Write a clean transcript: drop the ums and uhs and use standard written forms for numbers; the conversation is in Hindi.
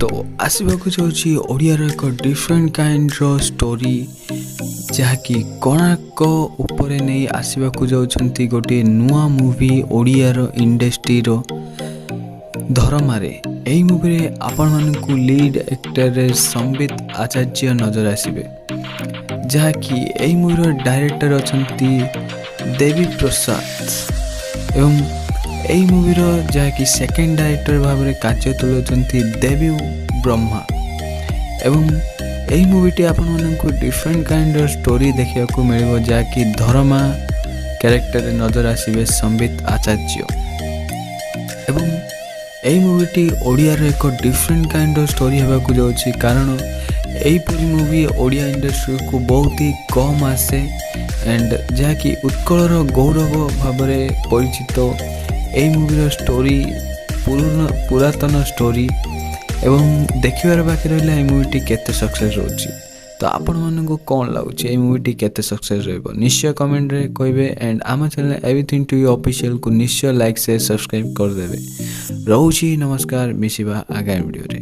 तो आसवाक जाऊँगी ओडियार एक डिफरेंट काइंड रो स्टोरी जहाँकि कोणार्क उपरे नहीं आसवाक जाउछंती गोटे नुआ मूवी ओडियार इंडस्ट्री रो धर्मारे। एई मूवी रे आपण मानकु लीड एक्टर रे संबित आचार्य नजर आसिबे जहाँकि एई मूवी रो डायरेक्टर अछंती देवी प्रसाद एवं एई मूवी रो जहाँकि सेकेंड डायरेक्टर भाव में कार्य तुलाउछंती देवी ब्रह्मा एवं एई मूवीटी आपण मानकु डिफरेंट काइंड स्टोरी देखिया को मिलिबो जहाँकि धर्मा कैरेक्टर रे नजर आसिबे संबित आचार्य एवं एई मूवीटी ओडिया रे एक डिफरेंट काइंड स्टोरी हेबा को जाउछि कारण एईपरी मूवी ओडिया इंडस्ट्री को बहुत ही कम आसे एंड जहाँकि उत्कलर गौरव भाव में परिचित एई मूवीर स्टोरी पुरातन स्टोरी एवं देखिबार बाकी रहिला एई मूवीटी केते सक्सेस होछि। तो आपण मानकु कोन लागुछि एई मूवीटी केते सक्सेस रहबो निश्चय कमेंट रे कहबे एंड आमा channel everything to you official को निश्चय लाइक से सब्सक्राइब कर देबे। रहउछि नमस्कार मिसिबा आगामी वीडियो रे।